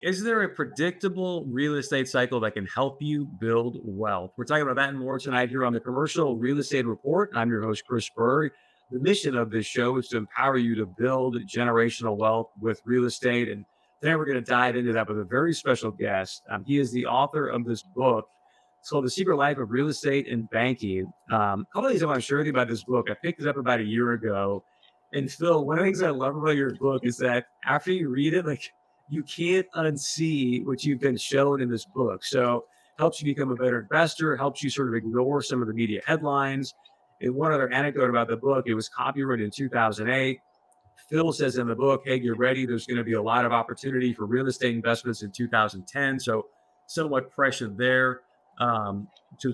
Is there a predictable real estate cycle that can help you build wealth? We're talking about that and more tonight here on the Commercial Real Estate Report. I'm your host, Chris Berg. The mission of this show is to empower you to build generational wealth with real estate. And today we're going to dive into that with a very special guest. He is the author of this book. It's called The Secret Life of Real Estate and Banking. A couple of things I want to share with you about this book. I picked it up about a year ago. And Phil, one of the things I love about your book is that after you read it, like, you can't unsee what you've been shown in this book. So helps you become a better investor, helps you sort of ignore some of the media headlines. And one other anecdote about the book, it was copyrighted in 2008. Phil says in the book, hey, get ready. There's going to be a lot of opportunity for real estate investments in 2010. So somewhat pressure there. So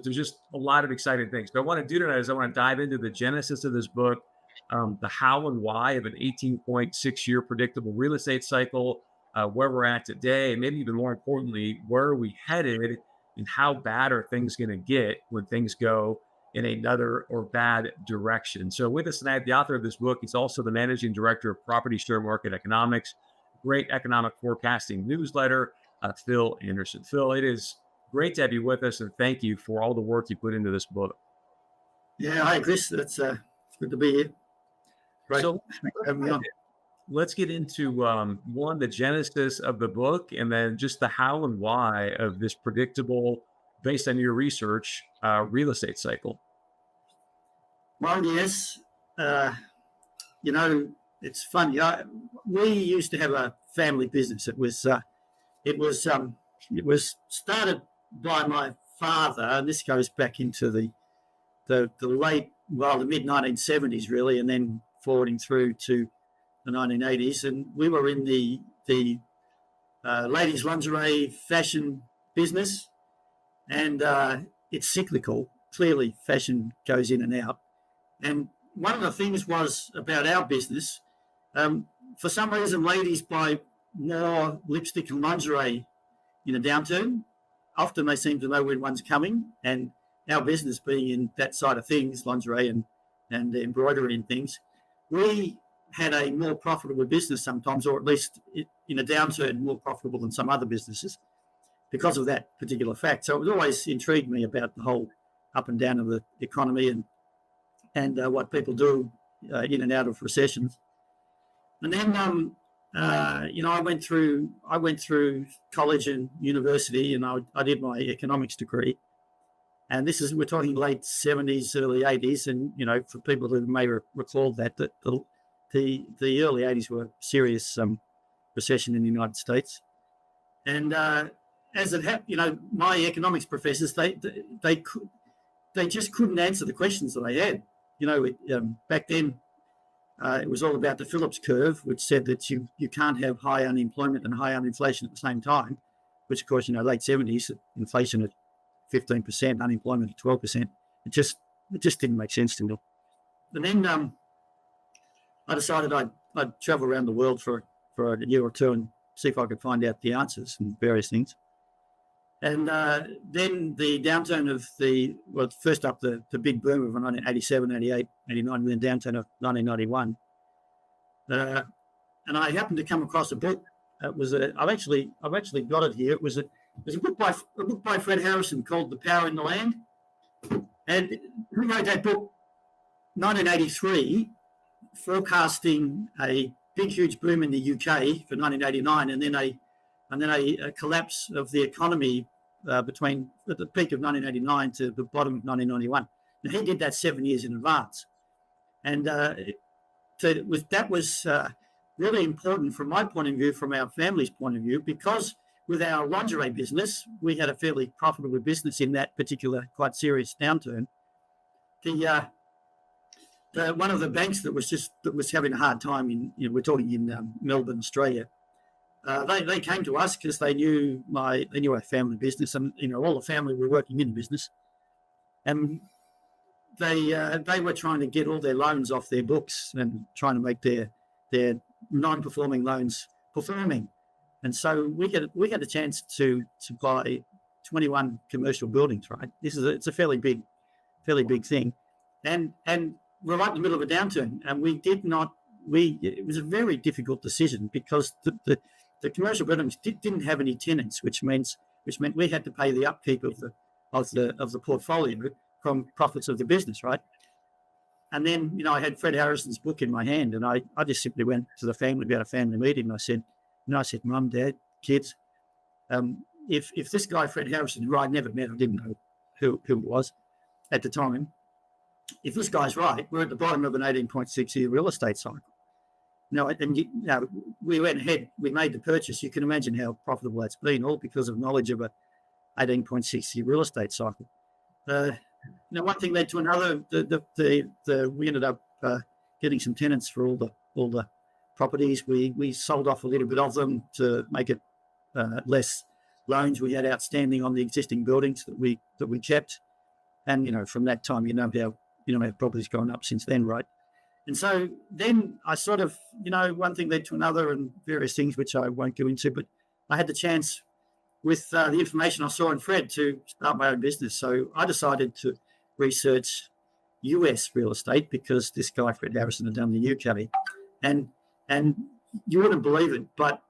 there's just a lot of exciting things. But what I want to do tonight is I want to dive into the genesis of this book, the how and why of an 18.6-year predictable real estate cycle, where we're at today, and maybe even more importantly, where are we headed and how bad are things going to get when things go in another or bad direction. So with us tonight, the author of this book, he's also the managing director of Property Sharemarket Economics, great economic forecasting newsletter, Phil Anderson. Phil, it is great to have you with us, and thank you for all the work you put into this book. Yeah, hi, Chris. It's good to be here. Right. So let's get into one, the genesis of the book, and then just the how and why of this predictable, based on your research, real estate cycle. Well, yes. It's funny. We used to have a family business. It was started by my father, and this goes back into the mid 1970s, really, and then forwarding through to the 1980s, and we were in the ladies' lingerie fashion business, and it's cyclical. Clearly, fashion goes in and out. And one of the things was about our business, for some reason, ladies buy more lipstick and lingerie in a downturn. Often they seem to know when one's coming, and our business being in that side of things, lingerie and embroidery and things, we had a more profitable business sometimes, or at least in a downturn, more profitable than some other businesses because of that particular fact. So it was always intrigued me about the whole up and down of the economy and what people do in and out of recessions. And then, I went through college and university, and I did my economics degree. And we're talking late 70s, early 80s. And, for people who may recall that the early 80s were serious recession in the United States. And as it happened, my economics professors, they just couldn't answer the questions that I had. Back then, it was all about the Phillips curve, which said that you can't have high unemployment and high inflation at the same time, which, of course, late 70s, inflation at 15%, unemployment at 12%. It just didn't make sense to me. And then I decided I'd travel around the world for a year or two and see if I could find out the answers and various things. And then the downturn of first up the big boom of 1987, 88, 89, and then downturn of 1991. And I happened to come across a book. I've actually got it here. It was a book by Fred Harrison called The Power in the Land. And who wrote that book? 1983, forecasting a big, huge boom in the UK for 1989, and then a collapse of the economy between at the peak of 1989 to the bottom of 1991. And he did that 7 years in advance. And that was really important from my point of view, from our family's point of view, because with our lingerie business, we had a fairly profitable business in that particular quite serious downturn. One of the banks that was having a hard time we're talking in Melbourne, Australia. They came to us because they knew our family business, and all the family were working in the business, and they were trying to get all their loans off their books and trying to make their non-performing loans performing. And so we get a chance to buy 21 commercial buildings. Right, it's a fairly big thing, and we're right in the middle of a downturn, and it was a very difficult decision because the commercial buildings didn't have any tenants, which meant we had to pay the upkeep of the portfolio from profits of the business, right? And then, I had Fred Harrison's book in my hand, and I just simply went to the family. We had a family meeting, and I said, Mum, Dad, kids, if this guy Fred Harrison, who I never met, I didn't know who it was at the time, if this guy's right, we're at the bottom of an 18.6-year real estate cycle. We went ahead, we made the purchase. You can imagine how profitable that's been, all because of knowledge of a 18.6-year real estate cycle. One thing led to another. We ended up getting some tenants for all the properties. We sold off a little bit of them to make it less loans we had outstanding on the existing buildings that we kept. And from that time, how property's gone up since then, right? And so then I sort of, one thing led to another and various things which I won't go into, but I had the chance with the information I saw in Fred to start my own business. So I decided to research US real estate because this guy, Fred Harrison, had done the UK. And you wouldn't believe it, but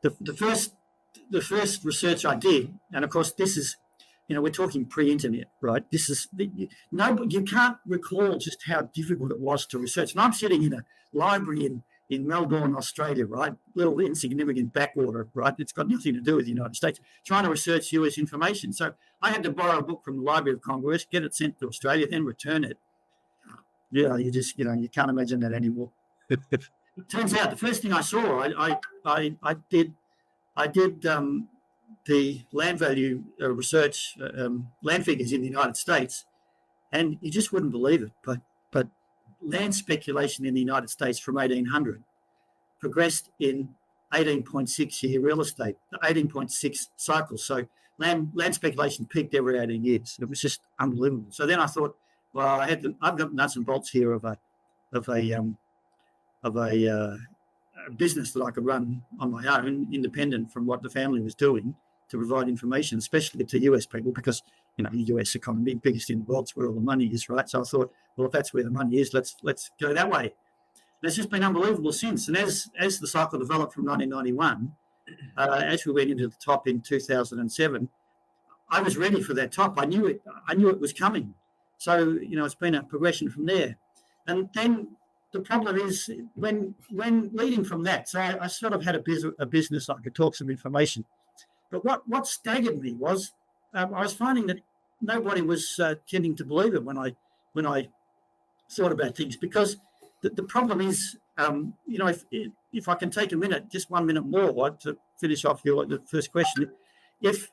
the first research I did, and of course this is, we're talking pre-internet, right? You can't recall just how difficult it was to research. And I'm sitting in a library in Melbourne, Australia, right? Little insignificant backwater, right? It's got nothing to do with the United States, trying to research US information. So I had to borrow a book from the Library of Congress, get it sent to Australia, then return it. Yeah, you can't imagine that anymore. It turns out the first thing I saw, I did the land value research, land figures in the United States, and you just wouldn't believe it. But land speculation in the United States from 1800 progressed in 18.6-year real estate, 18.6 cycles. So land speculation peaked every 18 years. It was just unbelievable. So then I thought, well, I've got nuts and bolts here of a business that I could run on my own, independent from what the family was doing, to provide information, especially to US people, because the US economy, biggest in the world, is where all the money is, right? So I thought, well, if that's where the money is, let's go that way. And it's just been unbelievable since. And as the cycle developed from 1991, as we went into the top in 2007, I was ready for that top. I knew it was coming. So it's been a progression from there. And then the problem is when leading from that, so I sort of had a business. I could talk some information. But what staggered me was I was finding that nobody was tending to believe it when I thought about things, because the problem is, if I can take just 1 minute more to finish off the first question, if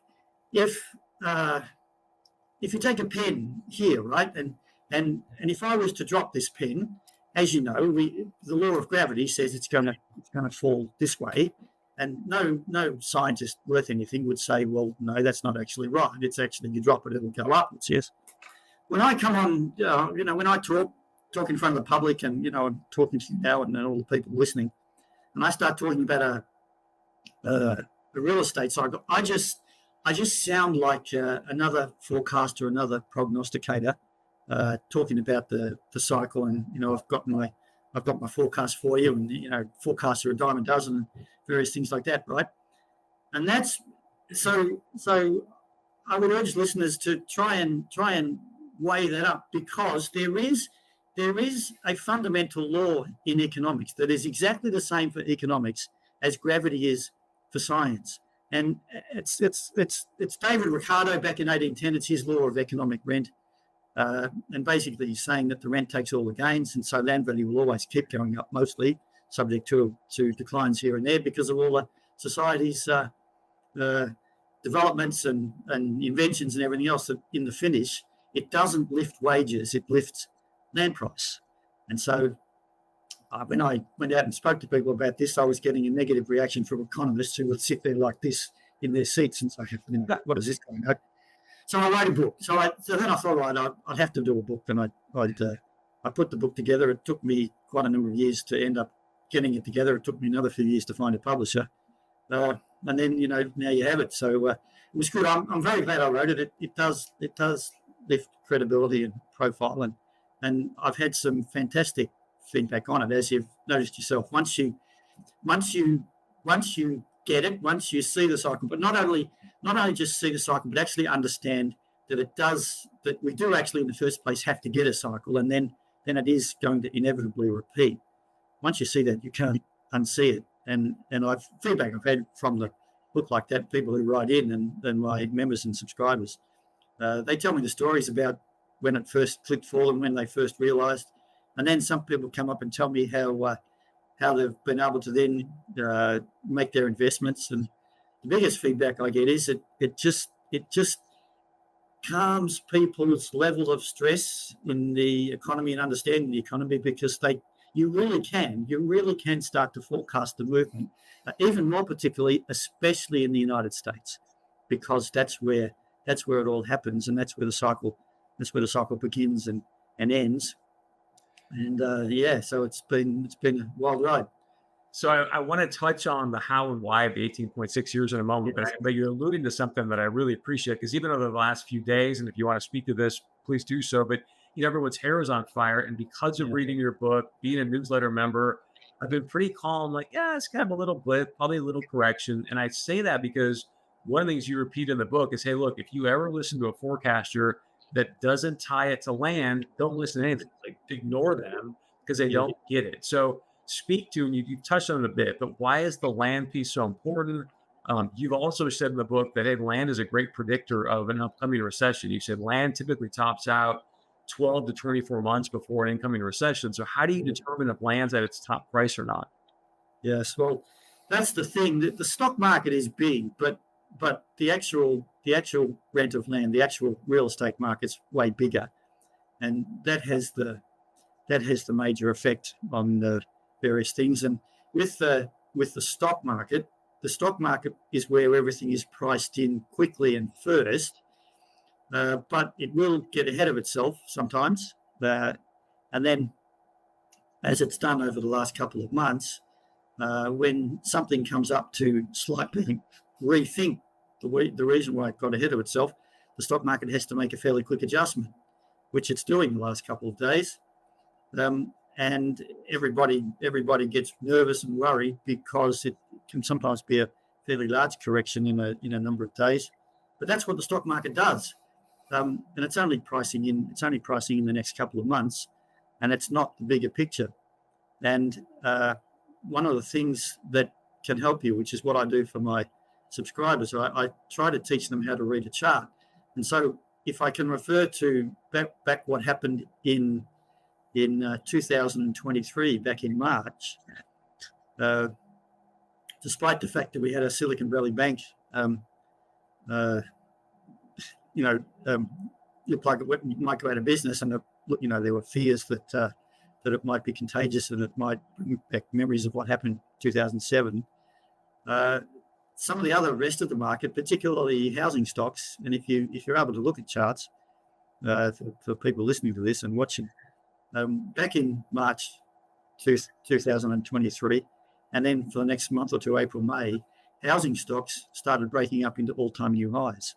you take a pen here, right, and if I was to drop this pen, as you know, the law of gravity says it's going to fall this way. And no scientist worth anything would say, well, no, that's not actually right. It's actually, you drop it, it'll go upwards. Yes. When I come on, when I talk in front of the public, and I'm talking to you now and all the people listening, and I start talking about a real estate cycle, I just sound like another forecaster, another prognosticator, talking about the cycle. And I've got my forecast for you, and forecasts are a dime a dozen, and various things like that, right? And that's so I would urge listeners to try and weigh that up, because there is a fundamental law in economics that is exactly the same for economics as gravity is for science. And it's David Ricardo back in 1810. It's his law of economic rent. And basically he's saying that the rent takes all the gains, and so land value will always keep going up, mostly subject to declines here and there because of all the society's developments and inventions and everything else. That in the finish, it doesn't lift wages, it lifts land price. And so when I went out and spoke to people about this, I was getting a negative reaction from economists who would sit there like this in their seats and say, what is this going on? So I wrote a book. So then I thought, right, I'd have to do a book. And I put the book together. It took me quite a number of years to end up getting it together. It took me another few years to find a publisher. And then, now you have it. So it was good. I'm very glad I wrote it. It does lift credibility and profile. And I've had some fantastic feedback on it, as you've noticed yourself. Once you once you get it, once you see the cycle, but not only just see the cycle, but actually understand that we do actually in the first place have to get a cycle, and then it is going to inevitably repeat. Once you see that, you can't unsee it. And feedback I've had from the book like that, people who write in and my members and subscribers, they tell me the stories about when it first clicked for them, when they first realised, and then some people come up and tell me how they've been able to then make their investments. And the biggest feedback I get is it just calms people's level of stress in the economy and understanding the economy, because you really can start to forecast the movement, even more particularly, especially in the United States, because that's where it all happens, and that's where the cycle begins and ends. And so it's been a wild ride. So I want to touch on the how and why of the 18.6 years in a moment, but you're alluding to something that I really appreciate, because even over the last few days, and if you want to speak to this, please do so, but everyone's hair is on fire. And because of reading your book, being a newsletter member, I've been pretty calm, like, it's kind of a little blip, probably a little correction. And I say that because one of the things you repeat in the book is, hey, look, if you ever listen to a forecaster that doesn't tie it to land, don't listen to anything. Like, ignore them, because they don't get it. So speak to, and you touched on it a bit, but why is the land piece so important? You've also said in the book that, hey, land is a great predictor of an upcoming recession. You said land typically tops out 12 to 24 months before an incoming recession. So how do you determine if land's at its top price or not? Yes, well, that's the thing. The stock market is big, but the actual rent of land, the actual real estate market's way bigger, and that has the major effect on the various things. And with the stock market is where everything is priced in quickly and first, but it will get ahead of itself sometimes, and then, as it's done over the last couple of months, when something comes up to slightly rethink the reason why it got ahead of itself, the stock market has to make a fairly quick adjustment, which it's doing the last couple of days. And everybody gets nervous and worried, because it can sometimes be a fairly large correction in a number of days. But that's what the stock market does, and it's only pricing in the next couple of months, and it's not the bigger picture. And one of the things that can help you, which is what I do for my subscribers, I try to teach them how to read a chart. And so if I can refer to back what happened in 2023, back in March, despite the fact that we had a Silicon Valley Bank, looked like it might go out of business, and there were fears that it might be contagious and it might bring back memories of what happened in 2007. Some of the other rest of the market, particularly housing stocks, and if you're able to look at charts, for people listening to this and watching, back in March 2023, and then for the next month or two, April, May, housing stocks started breaking up into all-time new highs,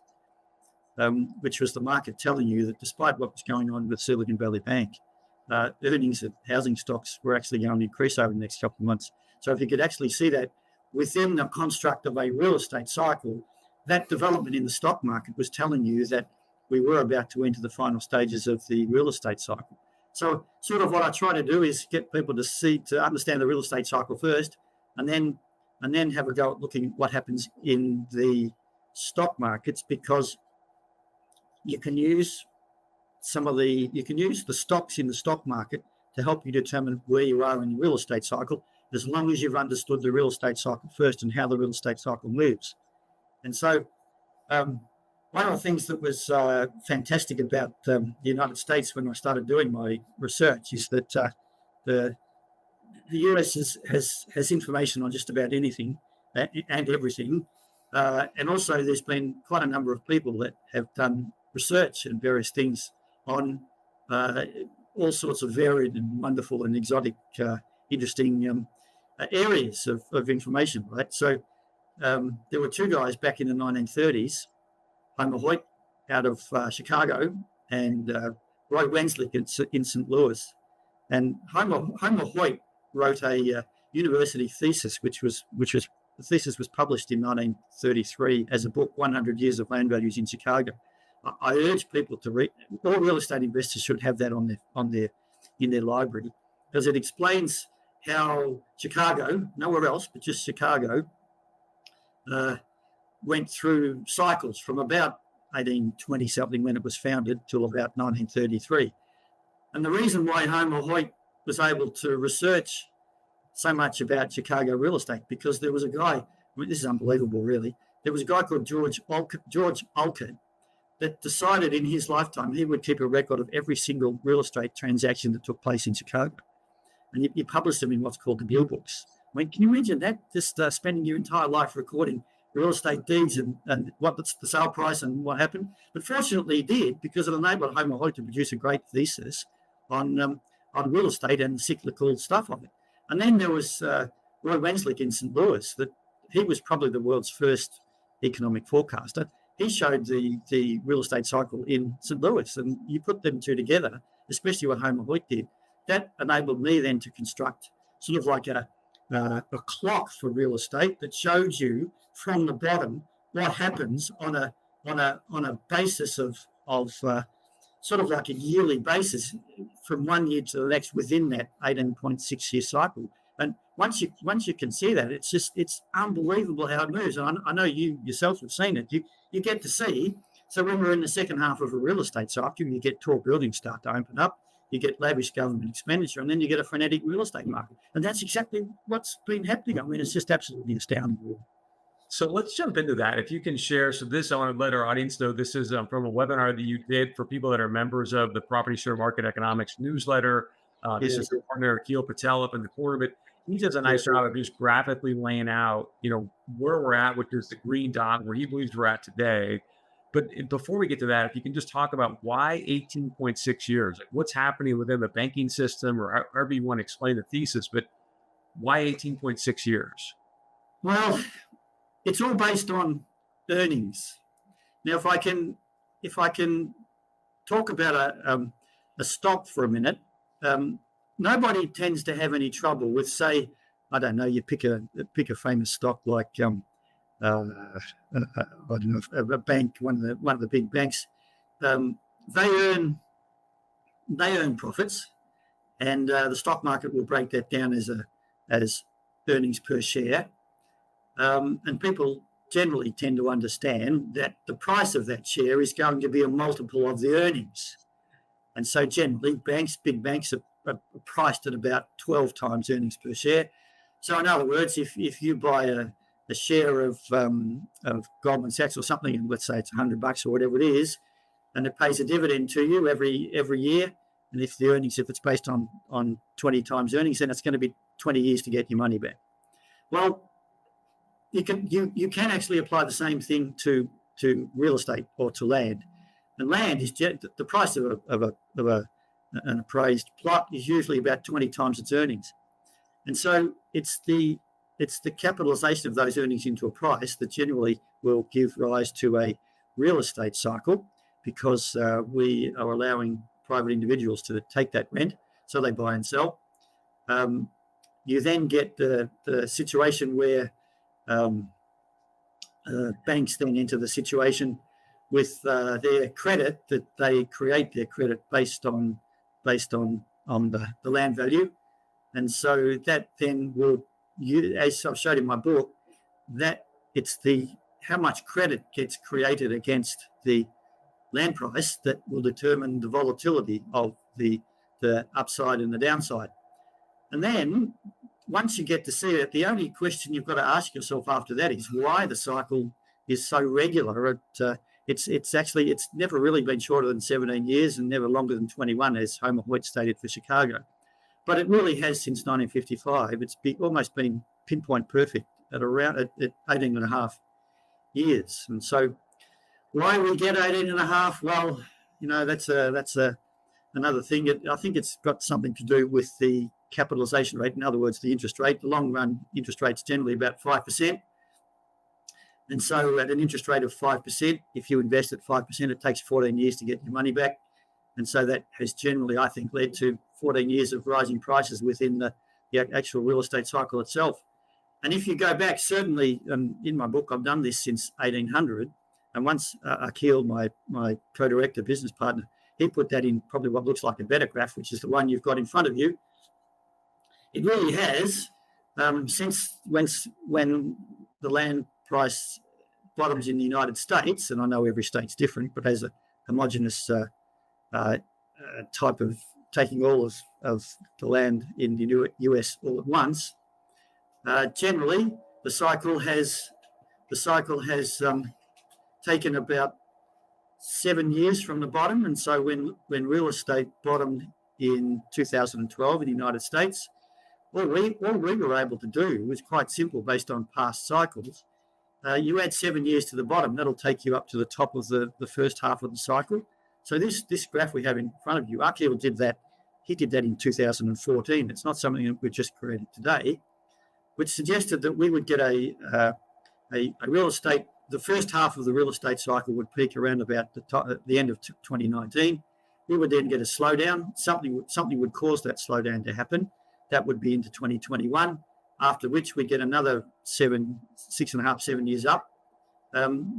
which was the market telling you that despite what was going on with Silicon Valley Bank, earnings of housing stocks were actually going to increase over the next couple of months. So if you could actually see that within the construct of a real estate cycle, that development in the stock market was telling you that we were about to enter the final stages of the real estate cycle. So sort of what I try to do is get people to understand the real estate cycle first, and then have a go at looking at what happens in the stock markets, because you can use the stocks in the stock market to help you determine where you are in the real estate cycle, as long as you've understood the real estate cycle first and how the real estate cycle moves. And so one of the things that was fantastic about the United States when I started doing my research is that the US has information on just about anything and everything. And also there's been quite a number of people that have done research and various things on all sorts of varied and wonderful and exotic, interesting areas of information, right? So there were two guys back in the 1930s, Homer Hoyt out of Chicago and Roy Wenslick in St. Louis. And Homer Hoyt wrote a university thesis, which was the thesis was published in 1933 as a book, 100 Years of Land Values in Chicago. I urge people to read. All real estate investors should have that in their library, because it explains how Chicago, nowhere else but just Chicago, went through cycles from about 1820 something when it was founded till about 1933. And the reason why Homer Hoyt was able to research so much about Chicago real estate, because there was a guy, this is unbelievable really, there was a guy called George Olcott that decided in his lifetime he would keep a record of every single real estate transaction that took place in Chicago. And he published them in what's called the Bill Books. I mean, can you imagine that? Just spending your entire life recording real estate deeds and what's the sale price and what happened. But fortunately he did, because it enabled Homer Hoyt to produce a great thesis on real estate and cyclical stuff on it. And then there was Roy Wenslick in St. Louis, that he was probably the world's first economic forecaster. He showed the real estate cycle in St. Louis, and you put them two together, especially what Homer Hoyt did. That enabled me then to construct sort of like a clock for real estate that showed you from the bottom what happens on a basis of sort of like a yearly basis from one year to the next within that 18.6 year cycle. And once you can see that, it's unbelievable how it moves. And I know you yourself have seen it. You get to see. So when we're in the second half of a real estate cycle, you get tall buildings start to open up. You get lavish government expenditure, and then you get a frenetic real estate market. And that's exactly what's been happening. I mean, it's just absolutely astounding. So let's jump into that. If you can share, so this, I want to let our audience know, this is from a webinar that you did for people that are members of the Property Sharemarket Economics newsletter. This is your partner, Akil Patel, up in the corner, but he does a nice job of just graphically laying out, where we're at, which is the green dot, where he believes we're at today. But before we get to that, if you can just talk about why 18.6 years, like what's happening within the banking system, or however you want to explain the thesis, but why 18.6 years? Well, it's all based on earnings. Now, if I can talk about a stock for a minute, nobody tends to have any trouble with, say, I don't know, you pick a famous stock like I don't know, a bank, one of the big banks. They earn profits, and the stock market will break that down as earnings per share. And people generally tend to understand that the price of that share is going to be a multiple of the earnings. And so generally big banks are priced at about 12 times earnings per share. So in other words, if you buy a share of Goldman Sachs or something, and let's say it's $100 or whatever it is, and it pays a dividend to you every year, and if it's based on 20 times earnings, then it's going to be 20 years to get your money back. Well, you can actually apply the same thing to real estate or to land. And land is the price of an appraised plot is usually about 20 times its earnings. And so it's the capitalization of those earnings into a price that generally will give rise to a real estate cycle, because we are allowing private individuals to take that rent, so they buy and sell. You then get the situation where banks then enter the situation with their credit, that they create their credit based on the land value. And so that then will, as I've showed in my book, that it's how much credit gets created against the land price that will determine the volatility of the upside and the downside. And then once you get to see it, the only question you've got to ask yourself after that is why the cycle is so regular. It's never really been shorter than 17 years and never longer than 21, as Homer Hoyt stated for Chicago. But it really has since 1955. It's almost been pinpoint perfect at around at 18 and a half years. And so why we get 18 and a half, well, that's another thing. I think it's got something to do with the capitalization rate. In other words, the interest rate. The long run interest rate's generally about 5%. And so at an interest rate of 5%, if you invest at 5%, it takes 14 years to get your money back. And so that has generally, I think, led to 14 years of rising prices within the actual real estate cycle itself. And if you go back, certainly, in my book, I've done this since 1800. And once Akil, my co-director, business partner, he put that in probably what looks like a better graph, which is the one you've got in front of you. It really has, since when the land price bottoms in the United States, and I know every state's different, but as a homogenous type of taking all of the land in the US all at once, generally the cycle has taken about 7 years from the bottom. And so when real estate bottomed in 2012 in the United States, all we were able to do was quite simple based on past cycles. You add 7 years to the bottom, that'll take you up to the top of the first half of the cycle. So this graph we have in front of you, Akil did that. He did that in 2014. It's not something that we just created today, which suggested that we would get a real estate. The first half of the real estate cycle would peak around about the end of 2019. We would then get a slowdown. Something would cause that slowdown to happen. That would be into 2021, after which we get another 6.5, 7 years up,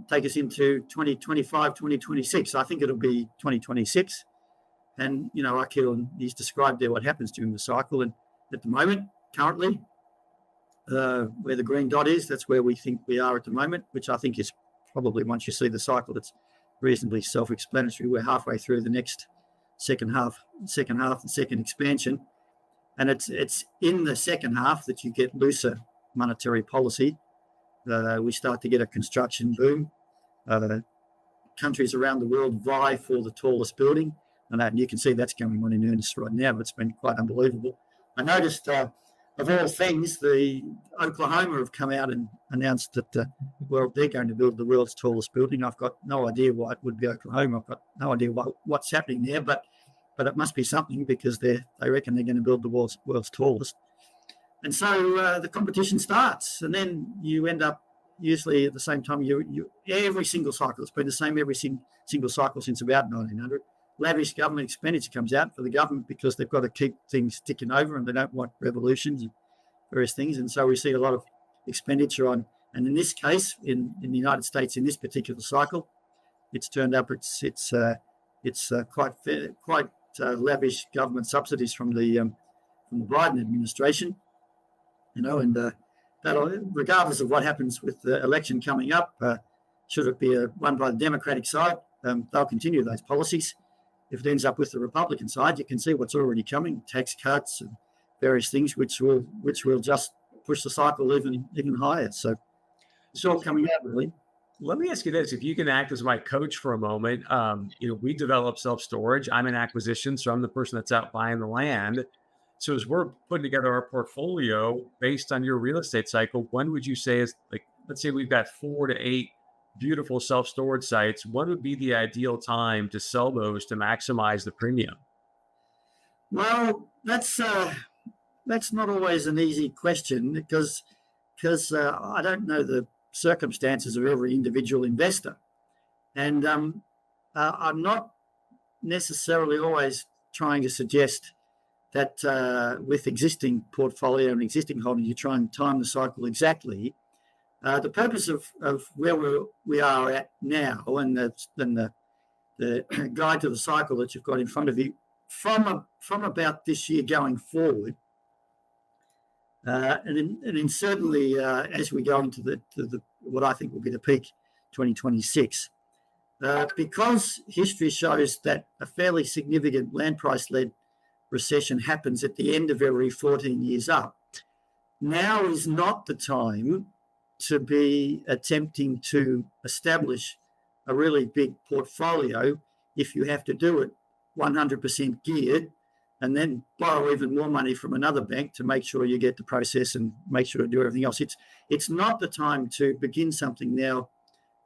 take us into 2025, 2026. I think it'll be 2026. And, Akil, he's described there what happens during the cycle. And at the moment, currently, where the green dot is, that's where we think we are at the moment, which I think is probably, once you see the cycle, it's reasonably self-explanatory. We're halfway through the next second half, the second expansion. And it's in the second half that you get looser monetary policy. We start to get a construction boom. Countries around the world vie for the tallest building. And you can see that's going on in earnest right now. It's been quite unbelievable. I noticed, of all things, the Oklahoma have come out and announced that they're going to build the world's tallest building. I've got no idea why it would be Oklahoma. I've got no idea what's happening there, but it must be something, because they reckon they're going to build the world's tallest. And so the competition starts, and then you end up usually at the same time. Every single cycle, it's been the same every single cycle since about 1900. Lavish government expenditure comes out for the government because they've got to keep things ticking over, and they don't want revolutions and various things. And so we see a lot of expenditure on, and in this case, in the United States, in this particular cycle, it's turned up. It's quite lavish government subsidies from the Biden administration, and that, regardless of what happens with the election coming up, should it be won by the Democratic side, they'll continue those policies. If it ends up with the Republican side, you can see what's already coming: tax cuts and various things, which will just push the cycle even higher. So it's all coming out, really. Let me ask you this: if you can act as my coach for a moment, we develop self-storage. I'm in acquisition, so I'm the person that's out buying the land. So as we're putting together our portfolio based on your real estate cycle, when would you say is, like, let's say we've got 4 to 8 beautiful self-storage sites, when would be the ideal time to sell those to maximize the premium? Well, that's not always an easy question, because I don't know the circumstances of every individual investor, and I'm not necessarily always trying to suggest that with existing portfolio and existing holdings you try and time the cycle exactly. The purpose of where we are at now, and the guide to the cycle that you've got in front of you, from about this year going forward, and certainly as we go into the what I think will be the peak 2026, because history shows that a fairly significant land price-led recession happens at the end of every 14 years up. Now is not the time to be attempting to establish a really big portfolio if you have to do it 100% geared, and then borrow even more money from another bank to make sure you get the process and make sure to do everything else. It's not the time to begin something now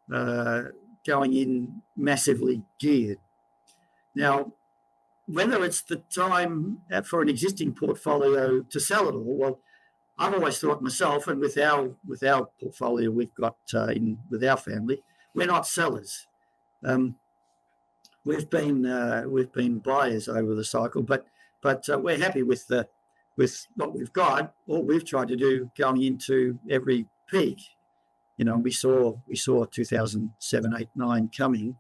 going in massively geared. Now, whether it's the time for an existing portfolio to sell it all, well, I've always thought myself, and with our portfolio we've got with our family, we're not sellers. We've been buyers over the cycle, but we're happy with the with what we've got, all we've tried to do going into every peak, we saw 2007, 8, 9 coming,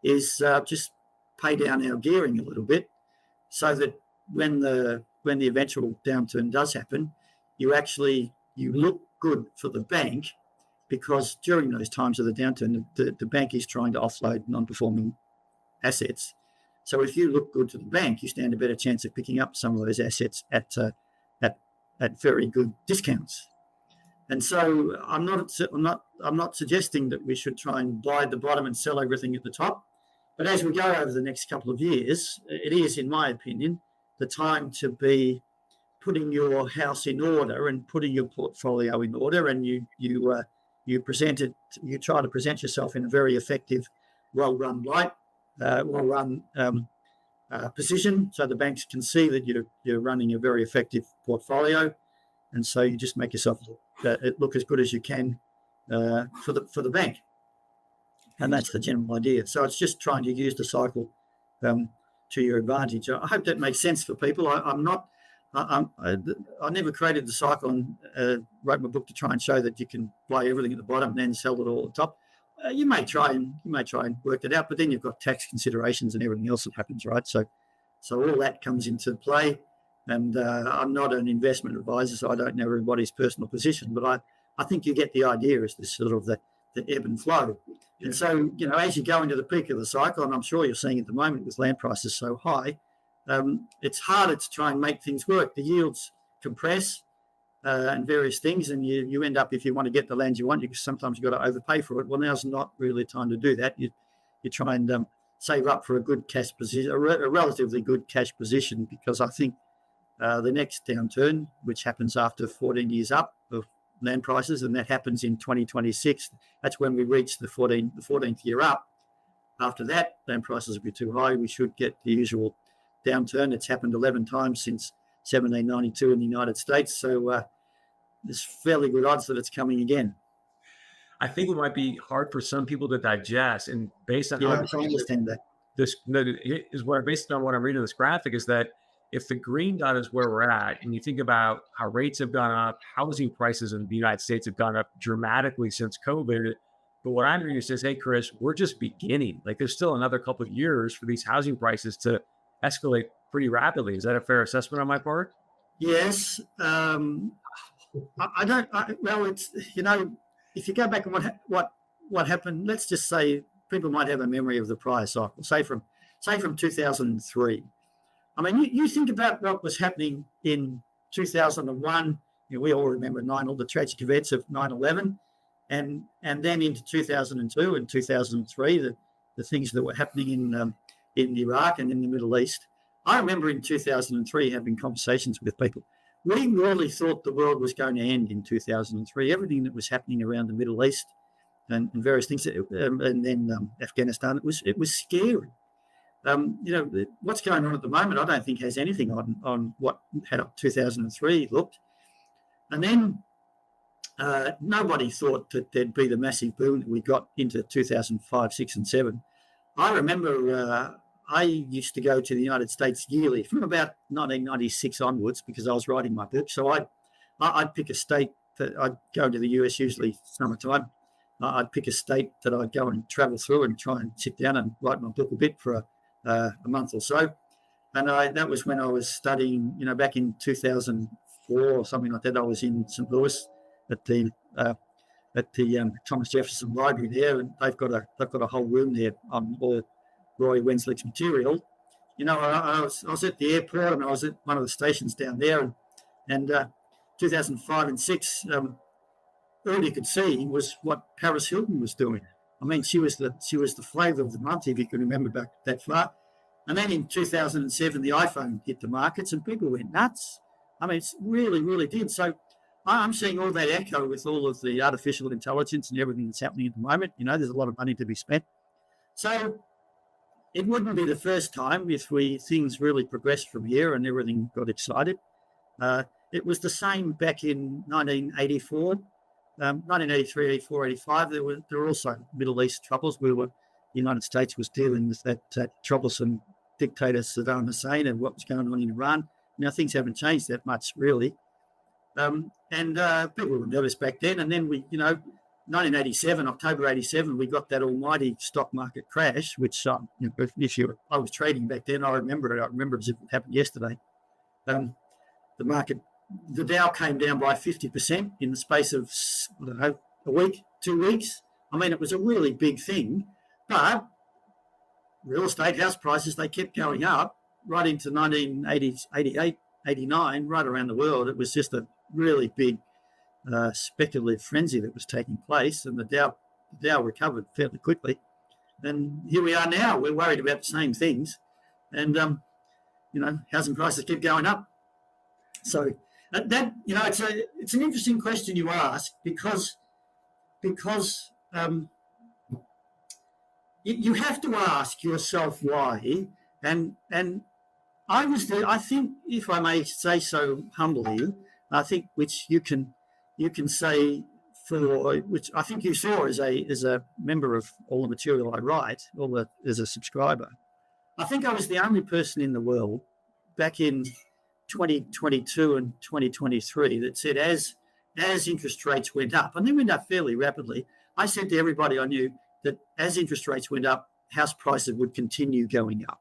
is just pay down our gearing a little bit, so that when the eventual downturn does happen, you look good for the bank, because during those times of the downturn, the bank is trying to offload non-performing assets. So if you look good to the bank, you stand a better chance of picking up some of those assets at very good discounts. And so I'm not suggesting that we should try and buy at the bottom and sell everything at the top. But as we go over the next couple of years, it is, in my opinion, the time to be putting your house in order and putting your portfolio in order, and you try to present yourself in a very effective, well-run position, so the banks can see that you're running a very effective portfolio, and so you just make yourself look as good as you can for the bank, and that's the general idea. So it's just trying to use the cycle to your advantage. I hope that makes sense for people. I never created the cycle and wrote my book to try and show that you can buy everything at the bottom and then sell it all at the top. You may try and work it out, but then you've got tax considerations and everything else that happens, right? So all that comes into play. And I'm not an investment advisor, so I don't know everybody's personal position, but I think you get the idea as this sort of the ebb and flow. Yeah. And so, as you go into the peak of the cycle, and I'm sure you're seeing at the moment with land prices so high, it's harder to try and make things work. The yields compress and various things, and you end up, if you want to get the land you want, sometimes you've got to overpay for it. Well, now's not really the time to do that. You try and save up for a good cash position, a relatively good cash position, because I think the next downturn, which happens after 14 years up of land prices, and that happens in 2026, that's when we reach the 14th year up. After that, land prices will be too high. We should get the usual downturn. It's happened 11 times since 1792 in the United States. So there's fairly good odds that it's coming again. I think it might be hard for some people to digest, and based on I understand that. Based on what I'm reading in this graphic, is that if the green dot is where we're at, and you think about how rates have gone up, housing prices in the United States have gone up dramatically since COVID. But what I'm reading says, hey, Chris, we're just beginning. Like, there's still another couple of years for these housing prices to escalate pretty rapidly. Is that a fair assessment on my part? Yes. It's, if you go back and what happened, let's just say people might have a memory of the prior cycle, say from 2003. I mean, you think about what was happening in 2001. We all remember all the tragic events of 9/11, and then into 2002 and 2003, the things that were happening in Iraq and in the Middle East. I remember in 2003 having conversations with people. We really thought the world was going to end in 2003. Everything that was happening around the Middle East and various things, and then Afghanistan, it was scary. What's going on at the moment, I don't think has anything on what had 2003 looked. And then nobody thought that there'd be the massive boom that we got into 2005, 6, and 7. I remember I used to go to the United States yearly from about 1996 onwards, because I was writing my book. So I'd pick a state that I'd go to the US, usually summertime. I'd pick a state that I'd go and travel through and try and sit down and write my book a bit for a month or so. And that was when I was studying, back in 2004 or something like that. I was in St. Louis at the Thomas Jefferson Library there, and they've got a whole room there on all Roy Wenslick's material. I was at the airport, and I was at one of the stations down there, and 2005 and 6, all you could see was what Paris Hilton was doing. I mean, she was the flavour of the month, if you can remember back that far. And then in 2007, the iPhone hit the markets, and people went nuts. I mean, it really, really did. So I'm seeing all that echo with all of the artificial intelligence and everything that's happening at the moment. There's a lot of money to be spent. So it wouldn't be the first time if things really progressed from here and everything got excited. It was the same back in 1984. 1983, 84, 85, there were also Middle East troubles. The United States was dealing with that troublesome dictator Saddam Hussein and what was going on in Iran. Now things haven't changed that much, really. And people were nervous back then. And then 1987, October 87, we got that almighty stock market crash, which I was trading back then. I remember it. I remember it as if it happened yesterday. The Dow came down by 50% in the space of, a week, 2 weeks. I mean, it was a really big thing, but real estate house prices, they kept going up right into 1980s, 88, 89, right around the world. It was just a really big speculative frenzy that was taking place, and the Dow recovered fairly quickly. And here we are now. We're worried about the same things, and housing prices keep going up. So it's an interesting question you ask because you have to ask yourself why. And I was there. I think, if I may say so humbly, I think which you can say for which I think you saw as a member of all the material I write, as a subscriber. I think I was the only person in the world back in 2022 and 2023 that said as interest rates went up, and they went up fairly rapidly, I said to everybody I knew that as interest rates went up, house prices would continue going up.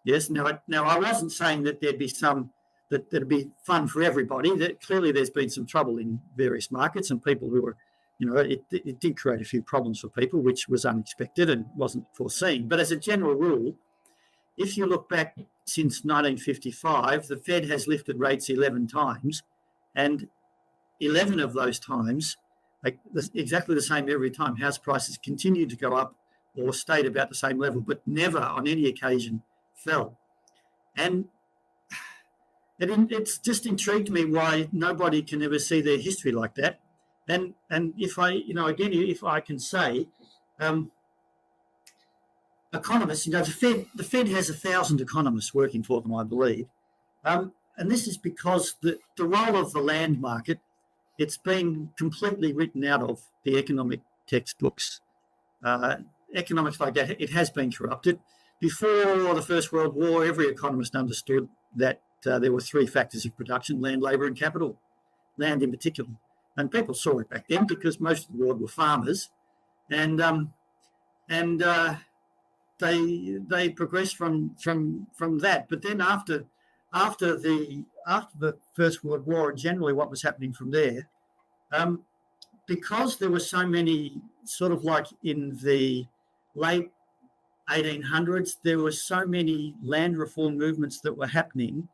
Yes. Now I wasn't saying that there'd be that'd be fun for everybody. That clearly there's been some trouble in various markets, and people who were, it did create a few problems for people, which was unexpected and wasn't foreseen. But as a general rule, if you look back since 1955, the Fed has lifted rates 11 times, and 11 of those times, exactly the same every time, house prices continued to go up or stayed about the same level, but never on any occasion fell. And it's just intrigued me why nobody can ever see their history like that. And if I can say, economists, the Fed has 1,000 economists working for them, I believe. And this is because the role of the land market, it's been completely written out of the economic textbooks. Economics like that, it has been corrupted. Before the First World War, every economist understood that there were three factors of production: land, labour and capital, land in particular. And people saw it back then because most of the world were farmers. And they progressed from that. But then after the First World War, and generally what was happening from there, because there were so many, sort of like in the late 1800s, there were so many land reform movements that were happening.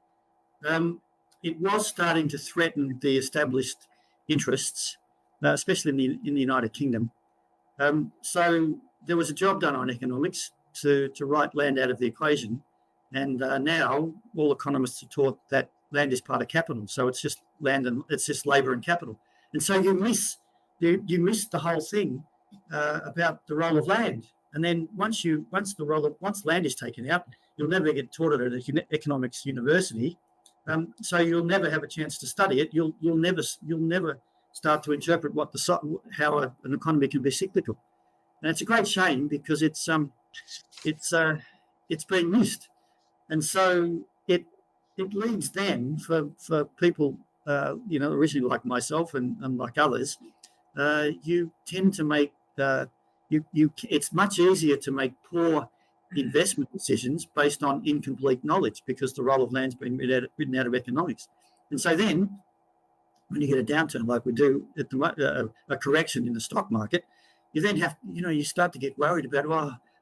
It was starting to threaten the established interests, especially in the United Kingdom. So there was a job done on economics to write land out of the equation, and now all economists are taught that land is part of capital. So it's just land and it's just labour and capital, and so you miss the whole thing about the role of land. And then once land is taken out, you'll never get taught it at an economics university. So you'll never have a chance to study it. You'll never start to interpret how an economy can be cyclical. And it's a great shame because it's being missed. And so it leads then for people originally like myself and like others, you tend to make it's much easier to make poor investment decisions based on incomplete knowledge because the role of land's been written out of economics. And so then when you get a downturn like we do at a correction in the stock market, you then have, you start to get worried about,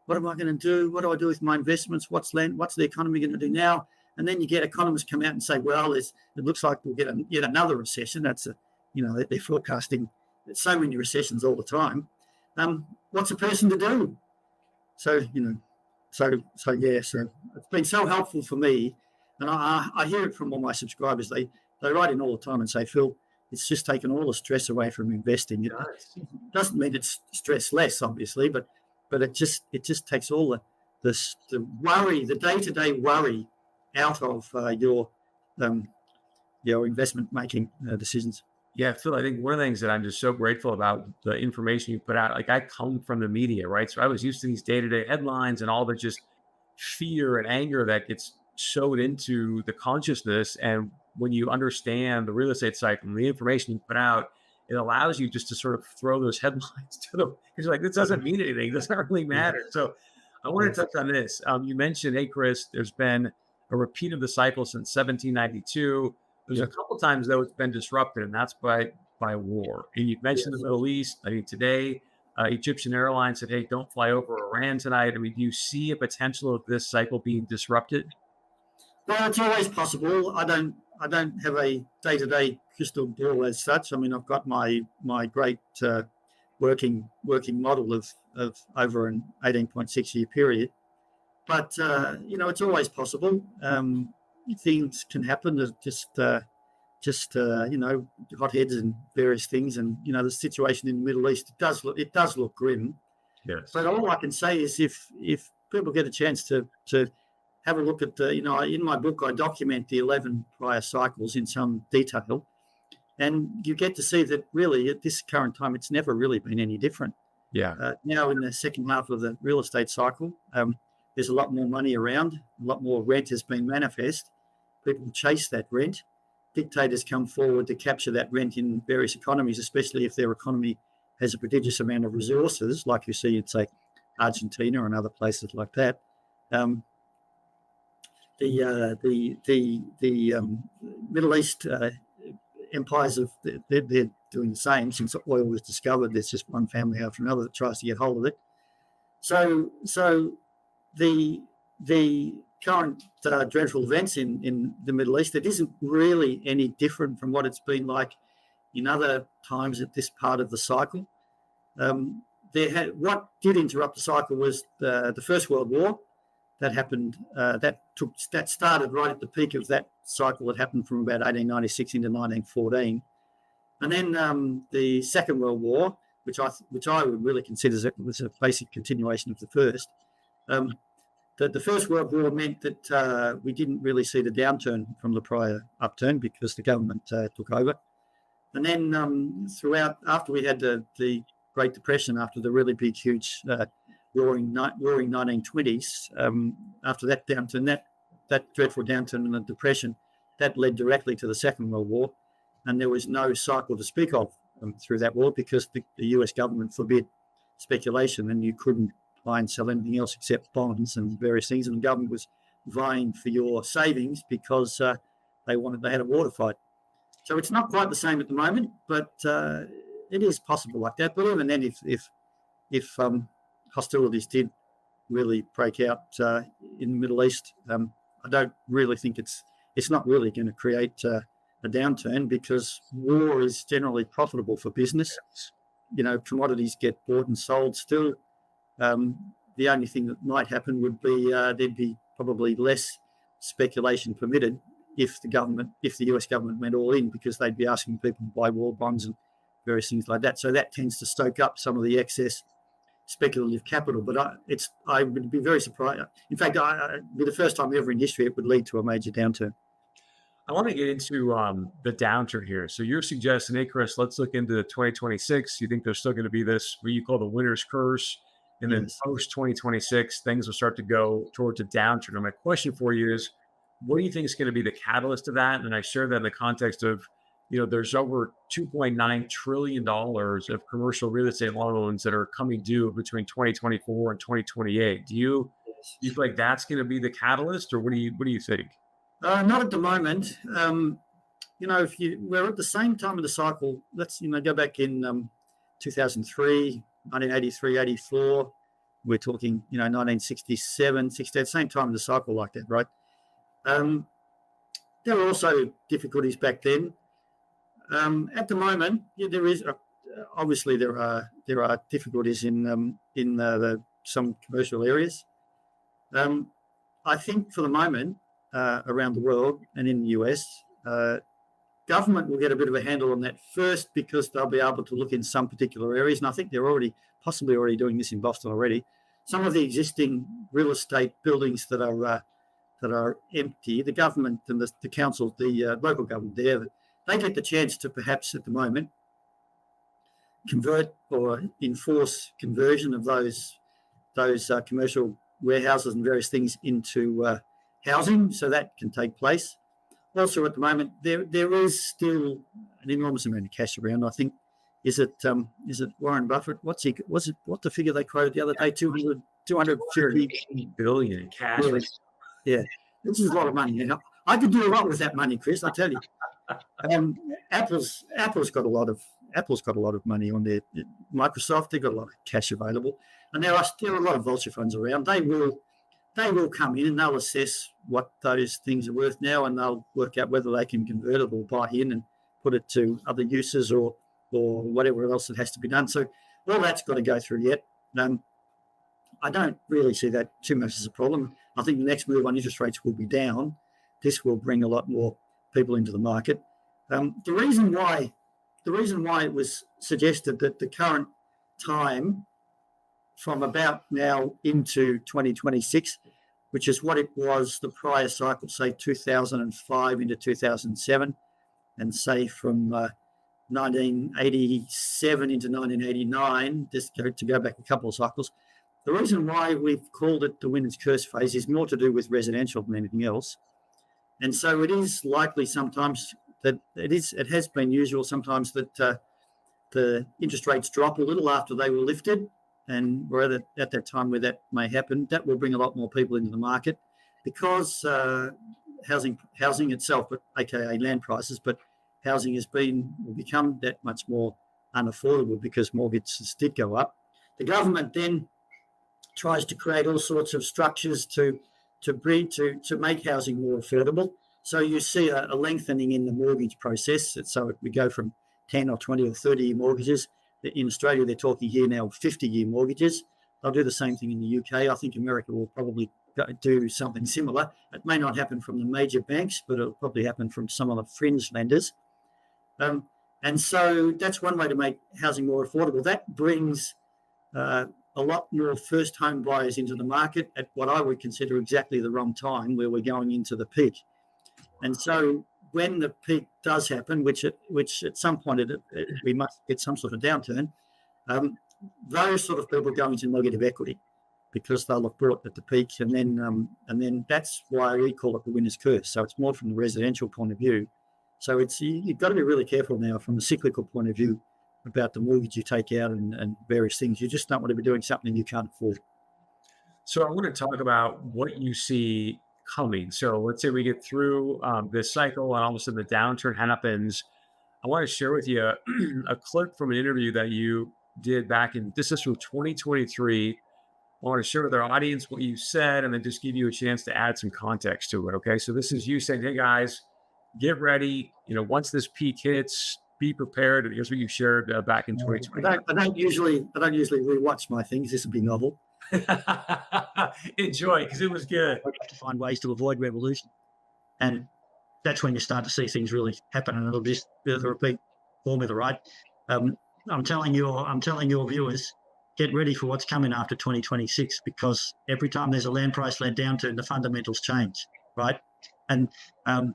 what am I going to do? What do I do with my investments? What's the economy going to do now? And then you get economists come out and say, well, it looks like we'll get yet another recession. That's they're forecasting so many recessions all the time. What's a person to do? So it's been so helpful for me, and I hear it from all my subscribers. They write in all the time and say, Phil, it's just taken all the stress away from investing. It doesn't mean it's stress less, obviously, but it just takes all the worry, the day-to-day worry out of your investment making decisions. Yeah, Phil, I think one of the things that I'm just so grateful about the information you put out, like I come from the media, right? So I was used to these day-to-day headlines and all the just fear and anger that gets sewed into the consciousness. And when you understand the real estate cycle and the information you put out, it allows you just to sort of throw those headlines to them. Because you're like, this doesn't mean anything. It doesn't really matter. So I want to touch on this. You mentioned, hey, Chris, there's been a repeat of the cycle since 1792. There's a couple times, though, it's been disrupted, and that's by war. And you've mentioned the Middle East. I mean, today, Egyptian Airlines said, hey, don't fly over Iran tonight. I mean, do you see a potential of this cycle being disrupted? Well, it's always possible. I don't have a day-to-day crystal ball as such. I mean, I've got my great working model of over an 18.6 year period. But it's always possible. Things can happen. There's just hotheads and various things, and the situation in the Middle East, it does look grim. Yes. But all I can say is if people get a chance to have a look at in my book I document the 11 prior cycles in some detail, and you get to see that really at this current time it's never really been any different. Yeah. Now in the second half of the real estate cycle, there's a lot more money around, a lot more rent has been manifest. People chase that rent. Dictators come forward to capture that rent in various economies, especially if their economy has a prodigious amount of resources, like you see in, say, Argentina and other places like that. The Middle East empires they're doing the same. Since oil was discovered, there's just one family after another that tries to get hold of it. So the current dreadful events in the Middle East, it isn't really any different from what it's been like in other times at this part of the cycle. What did interrupt the cycle was the First World War. That happened. That started right at the peak of that cycle. That happened from about 1896 into 1914, and then the Second World War, which I would really consider was a basic continuation of the first. The First World War meant that we didn't really see the downturn from the prior upturn because the government took over. And then after we had the Great Depression, after the really big, huge roaring 1920s, after that downturn, that dreadful downturn in the Depression, that led directly to the Second World War. And there was no cycle to speak of through that war because the US government forbid speculation, and you couldn't buy and sell anything else except bonds and various things, and the government was vying for your savings because they had a war to fight. So it's not quite the same at the moment, but it is possible like that. But even then, if hostilities did really break out in the Middle East, I don't really think it's not really going to create a downturn because war is generally profitable for business. Commodities get bought and sold still. The only thing that might happen would be there'd be probably less speculation permitted if the US government went all in, because they'd be asking people to buy war bonds and various things like that. So that tends to stoke up some of the excess speculative capital. But I would be very surprised. In fact, it'd be the first time ever in history it would lead to a major downturn. I want to get into the downturn here. So you're suggesting, hey, Chris, let's look into 2026. You think there's still going to be this, what you call the winner's curse, and then post 2026, things will start to go towards a downturn. And my question for you is, what do you think is going to be the catalyst to that? And I share that in the context of, there's over $2.9 trillion of commercial real estate loans that are coming due between 2024 and 2028. Do you feel like that's going to be the catalyst, or what do you think? Not at the moment. We're at the same time of the cycle. Let's go back in 2003, 1983, 84. We're talking 1967, 68, same time of the cycle like that, right? There were also difficulties back then. At the moment, there is obviously there are difficulties in some commercial areas. I think for the moment, around the world and in the US, government will get a bit of a handle on that first because they'll be able to look in some particular areas. And I think they're possibly already doing this in Boston already. Some of the existing real estate buildings that are empty, the government and the council, the local government there, they get the chance to perhaps at the moment convert or enforce conversion of those commercial warehouses and various things into housing, so that can take place. Also, at the moment, there is still an enormous amount of cash around. I think, is it Warren Buffett? What's the figure they quoted the other day? 250 billion in cash. Yeah, this is a lot of money. I could do a lot with that money, Chris. I tell you. Apple's got a lot of money on there. Microsoft, they've got a lot of cash available, and there are a lot of vulture funds around. They will come in and they'll assess what those things are worth now, and they'll work out whether they can convert it or buy in and put it to other uses or whatever else that has to be done. So all that's got to go through yet. I don't really see that too much as a problem. I think the next move on interest rates will be down. This will bring a lot more people into the market. The reason why it was suggested that the current time from about now into 2026, which is what it was the prior cycle, say 2005 into 2007, and say from 1987 into 1989, just to go back a couple of cycles. The reason why we've called it the winner's curse phase is more to do with residential than anything else. And so it is likely sometimes that it has been usual sometimes that the interest rates drop a little after they were lifted, and we're at that time where that may happen. That will bring a lot more people into the market because housing itself, but aka land prices, but housing will become that much more unaffordable because mortgages did go up. The government then tries to create all sorts of structures to make housing more affordable. So you see a lengthening in the mortgage process. So we go from 10 or 20 or 30-year mortgages. In Australia, they're talking here now 50-year mortgages. They'll do the same thing in the UK. I think America will probably do something similar. It may not happen from the major banks, but it'll probably happen from some of the fringe lenders. And so that's one way to make housing more affordable. That brings a lot more first home buyers into the market at what I would consider exactly the wrong time, where we're going into the peak. And so when the peak does happen, which at some point we must get some sort of downturn, those sort of people go into negative equity because they'll have bought at the peak, and then that's why we call it the winner's curse. So it's more from the residential point of view. So you've got to be really careful now from a cyclical point of view about the mortgage you take out and various things. You just don't want to be doing something you can't afford. So I want to talk about what you see coming. So let's say we get through this cycle and all of a sudden the downturn happens. I want to share with you a clip from an interview that you did this is from 2023. I want to share with our audience what you said and then just give you a chance to add some context to it. Okay. So this is you saying, hey guys, get ready. Once this peak hits, be prepared. And here's what you shared back in 2020. I don't usually rewatch my things. This would be novel. Enjoy, because it was good. We have to find ways to avoid revolution, and that's when you start to see things really happen, and it'll just be the repeat formula, right? I'm telling your viewers, get ready for what's coming after 2026, because every time there's a land price-led downturn, the fundamentals change, right? And the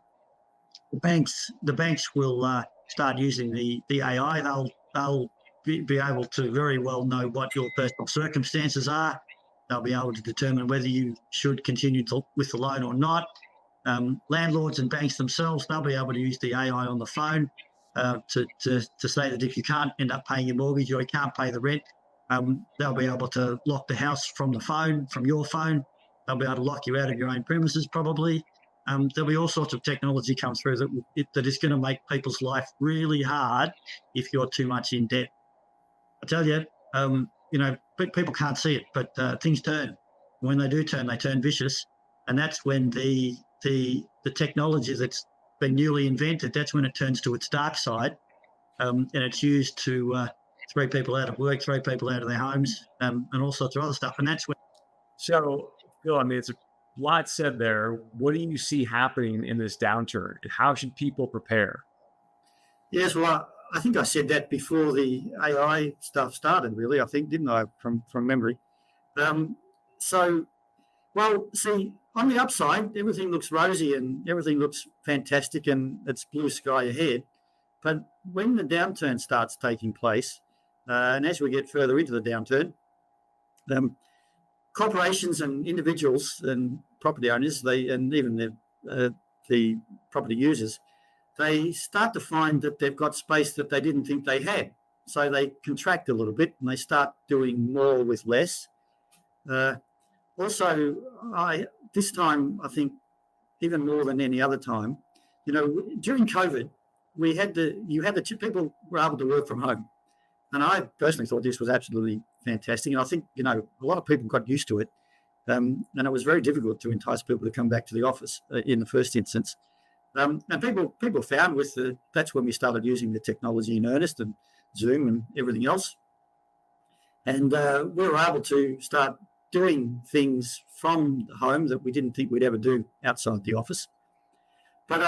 banks will start using the AI. They'll be able to very well know what your personal circumstances are. They'll be able to determine whether you should continue with the loan or not. Landlords and banks themselves, they'll be able to use the AI on the phone to say that if you can't end up paying your mortgage or you can't pay the rent, they'll be able to lock the house from your phone. They'll be able to lock you out of your own premises probably. There'll be all sorts of technology come through that is going to make people's life really hard if you're too much in debt. I tell you, people can't see it, but things turn. When they do turn, they turn vicious, and that's when the technology that's been newly invented, that's when it turns to its dark side, and it's used to throw people out of work, throw people out of their homes, and all sorts of other stuff. And that's when. So, Phil, it's a lot said there. What do you see happening in this downturn, and how should people prepare? Yes, well, I think I said that before the AI stuff started, really, I think, didn't I, from memory? See, on the upside, everything looks rosy and everything looks fantastic and it's blue sky ahead. But when the downturn starts taking place, and as we get further into the downturn, corporations and individuals and property owners, and even the property users, they start to find that they've got space that they didn't think they had. So they contract a little bit and they start doing more with less. Also, this time, I think, even more than any other time, during COVID, people were able to work from home. And I personally thought this was absolutely fantastic. And I think, a lot of people got used to it. And it was very difficult to entice people to come back to the office in the first instance. And people found that's when we started using the technology in earnest, and Zoom and everything else. And we were able to start doing things from home that we didn't think we'd ever do outside the office. But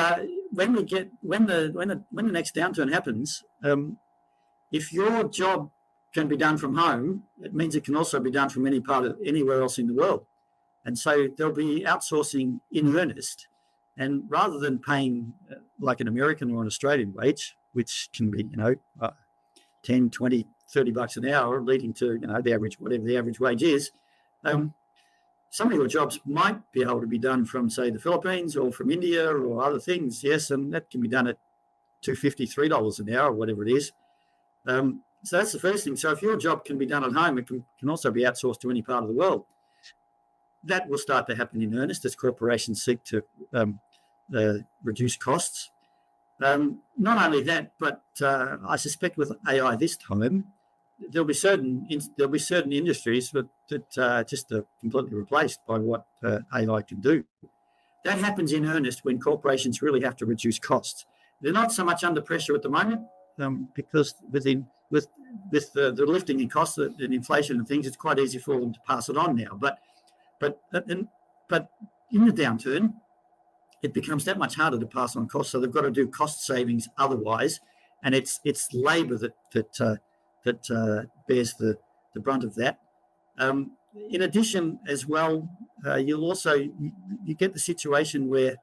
when the next downturn happens, if your job can be done from home, it means it can also be done from anywhere else in the world. And so there'll be outsourcing in earnest. And rather than paying like an American or an Australian wage, which can be, 10, 20, 30 bucks an hour, leading to, the average, whatever the average wage is, some of your jobs might be able to be done from, say, the Philippines or from India or other things, yes, and that can be done at $2.50, $3 an hour, or whatever it is. So that's the first thing. So if your job can be done at home, it can also be outsourced to any part of the world. That will start to happen in earnest as corporations seek to reduce costs. Not only that, but I suspect with AI this time, there'll be certain industries that just are completely replaced by what AI can do. That happens in earnest when corporations really have to reduce costs. They're not so much under pressure at the moment because with the lifting in costs and inflation and things, it's quite easy for them to pass it on now. But in the downturn, it becomes that much harder to pass on costs. So they've got to do cost savings otherwise, and it's labour that bears the brunt of that. In addition, as well, you get the situation where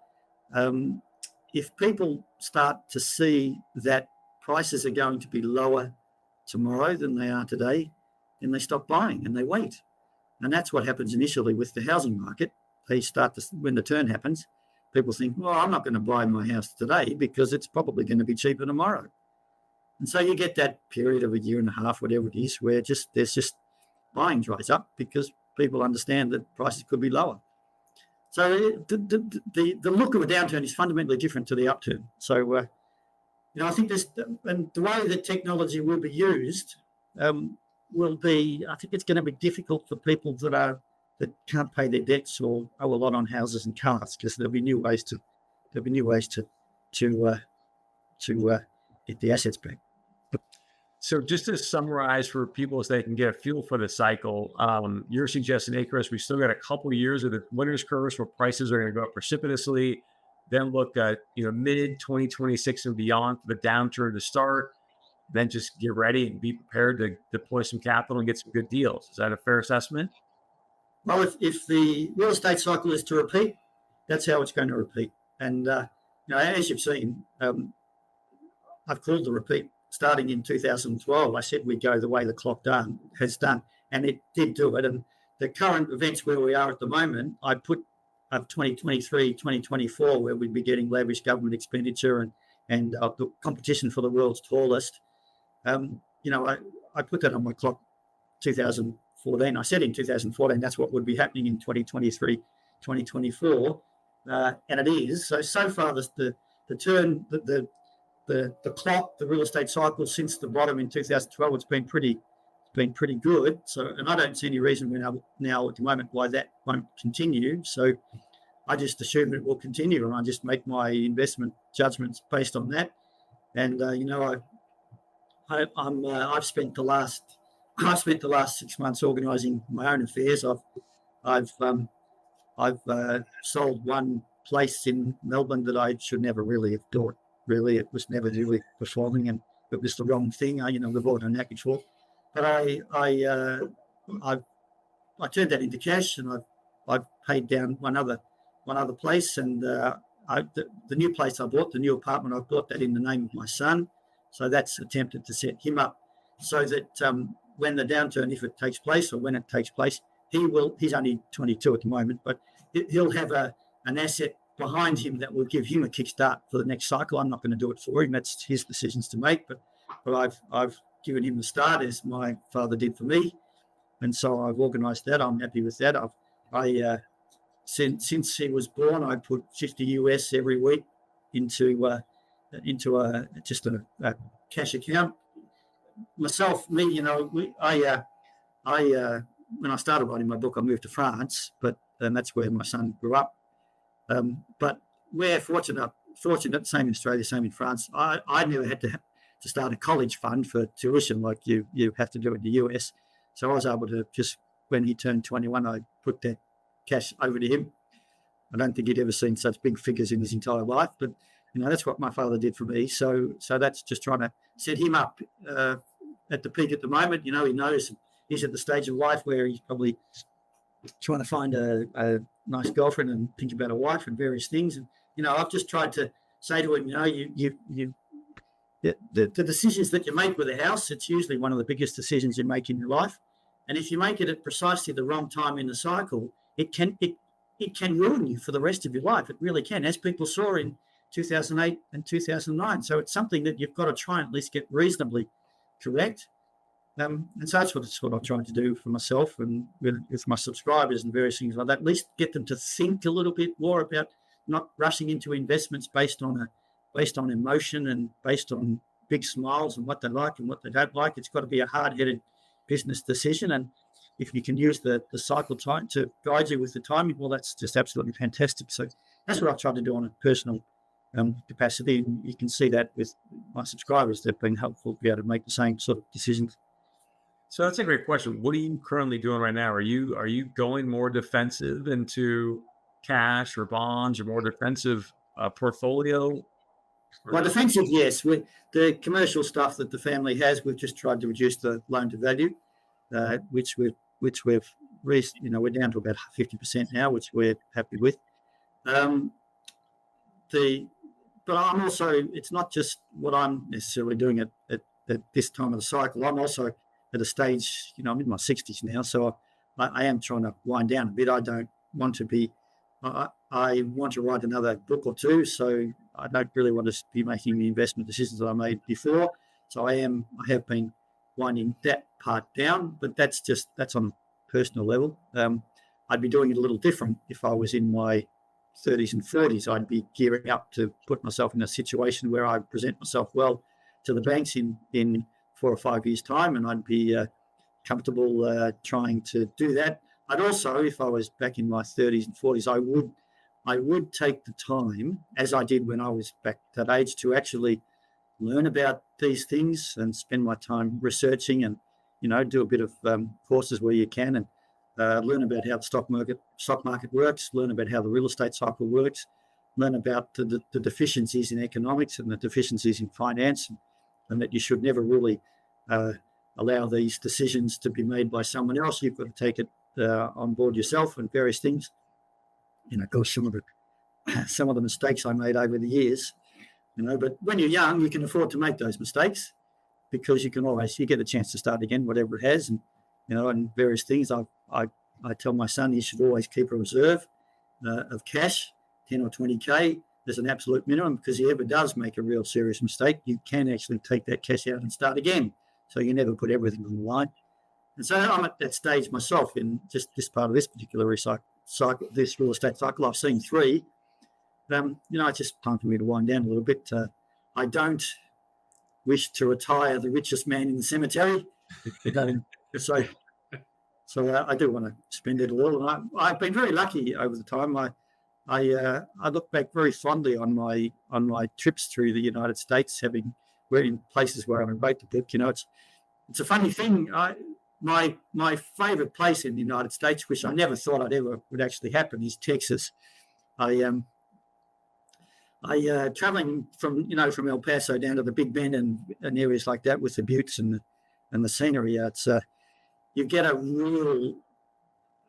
if people start to see that prices are going to be lower tomorrow than they are today, then they stop buying and they wait. And that's what happens initially with the housing market. They start to, when the turn happens, people think, well, I'm not going to buy my house today because it's probably going to be cheaper tomorrow. And so you get that period of a year and a half, whatever it is, where there's buying dries up because people understand that prices could be lower. So the look of a downturn is fundamentally different to the upturn. So, I think and the way that technology will be used I think it's going to be difficult for people that can't pay their debts or owe a lot on houses and cars, because there'll be new ways to get the assets back. So just to summarize for people so they can get a feel for the cycle, you're suggesting, hey, Chris, we still got a couple of years of the winner's curves where prices are going to go up precipitously. Then look at mid 2026 and beyond for the downturn to start. Then just get ready and be prepared to deploy some capital and get some good deals. Is that a fair assessment? Well, if the real estate cycle is to repeat, that's how it's going to repeat. And as you've seen, I've called the repeat starting in 2012. I said we'd go the way the clock has done, and it did do it. And the current events where we are at the moment, I put up 2023, 2024, where we'd be getting lavish government expenditure and the competition for the world's tallest. I put that on my clock 2014. I said in 2014 that's what would be happening in 2023, 2024, and it is. So far the turn, the clock, the real estate cycle since the bottom in 2012, it's been pretty good. So, and I don't see any reason now at the moment why that won't continue. So I just assume it will continue, and I just make my investment judgments based on that. And I've spent the last 6 months organising my own affairs. I've sold one place in Melbourne that I should never really have bought. Really, it was never really performing, and it was the wrong thing. We bought a package for, but I turned that into cash, and I've paid down one other place, and the new place I bought, the new apartment, I bought that in the name of my son. So that's attempted to set him up so that when the downturn, if it takes place or when it takes place, he's only 22 at the moment, but he'll have an asset behind him that will give him a kickstart for the next cycle. I'm not going to do it for him. That's his decisions to make. But I've given him the start as my father did for me, and so I've organised that. I'm happy with that. Since he was born, I put 50 US every week into a cash account. Myself, me, when I started writing my book, I moved to France, and that's where my son grew up. But we're fortunate, same in Australia, same in France. I never had to start a college fund for tuition like you have to do in the US. So I was able to just, when he turned 21, I put that cash over to him. I don't think he'd ever seen such big figures in his entire life, but that's what my father did for me. So that's just trying to set him up at the peak at the moment. He knows he's at the stage of life where he's probably trying to find a nice girlfriend and think about a wife and various things. And I've just tried to say to him, the decisions that you make with a house, it's usually one of the biggest decisions you make in your life. And if you make it at precisely the wrong time in the cycle, it can ruin you for the rest of your life. It really can, as people saw in 2008 and 2009. So it's something that you've got to try and at least get reasonably correct. And so that's what I've tried to do for myself and with my subscribers and various things like that. At least get them to think a little bit more about not rushing into investments based on emotion and based on big smiles and what they like and what they don't like. It's got to be a hard-headed business decision. And if you can use the cycle time to guide you with the timing, well, that's just absolutely fantastic. So that's what I've tried to do on a personal capacity. And you can see that with my subscribers. They've been helpful to be able to make the same sort of decisions. So that's a great question. What are you currently doing right now? Are you going more defensive into cash or bonds or more defensive portfolio? Well, defensive, yes. The commercial stuff that the family has, we've just tried to reduce the loan to value, which we're down to about 50% now, which we're happy with. But I'm also, it's not just what I'm necessarily doing at this time of the cycle. I'm also at a stage, I'm in my 60s now, so I am trying to wind down a bit. I don't want to be, I want to write another book or two, so I don't really want to be making the investment decisions that I made before. So I have been winding that part down, but that's on a personal level. I'd be doing it a little different if I was in my 30s and 40s. I'd be gearing up to put myself in a situation where I present myself well to the banks in 4 or 5 years' time, and I'd be comfortable trying to do that. I'd also, if I was back in my 30s and 40s, I would take the time, as I did when I was back that age, to actually learn about these things and spend my time researching and, do a bit of courses where you can and learn about how the stock market works, learn about how the real estate cycle works, learn about the deficiencies in economics and the deficiencies in finance, and that you should never really allow these decisions to be made by someone else. You've got to take it on board yourself and various things. Of course, some of the mistakes I made over the years, but when you're young, you can afford to make those mistakes because you get a chance to start again, whatever it has, and various things. I tell my son he should always keep a reserve of cash, 10 or 20K as an absolute minimum, because he ever does make a real serious mistake, you can actually take that cash out and start again. So you never put everything on the line. And so I'm at that stage myself in just this part of this particular cycle, this real estate cycle. I've seen 3. It's just time for me to wind down a little bit. I don't wish to retire the richest man in the cemetery. So I do want to spend it a little. And I've been very lucky over the time. I look back very fondly on my trips through the United States, having worked in places where I wrote the book. It's a funny thing. My favourite place in the United States, which I never thought would actually happen, is Texas. I traveling from El Paso down to the Big Bend and areas like that with the buttes and the scenery. It's you get a real.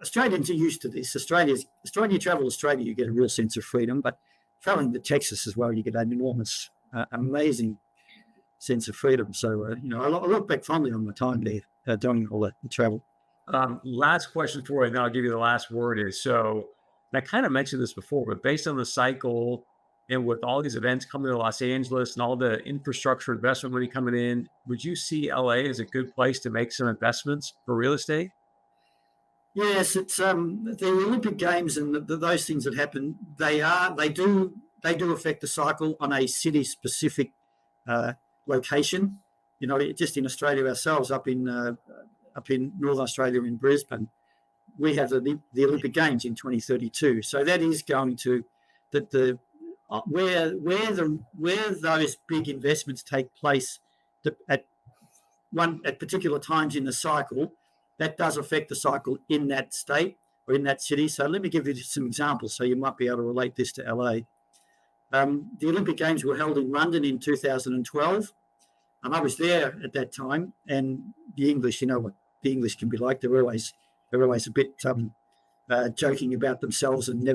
Australians are used to this. You travel Australia, you get a real sense of freedom. But traveling to Texas as well, you get an enormous, amazing sense of freedom. So I look back fondly on my time there doing all the travel. Last question for you, and then I'll give you the last word. So And I kind of mentioned this before, but based on the cycle and with all these events coming to Los Angeles and all the infrastructure investment money coming in, would you see LA as a good place to make some investments for real estate? Yes, it's the Olympic Games and those things that happen. They do affect the cycle on a city specific location. You know, just in Australia ourselves, up in Northern Australia in Brisbane, we have the Olympic Games in 2032. So that is going to the where those big investments take place at particular times in the cycle, that does affect the cycle in that state or in that city. So let me give you some examples so you might be able to relate this to LA. The Olympic Games were held in London in 2012. I was there at that time, and the English, you know what the English can be like. They're always a bit joking about themselves, and they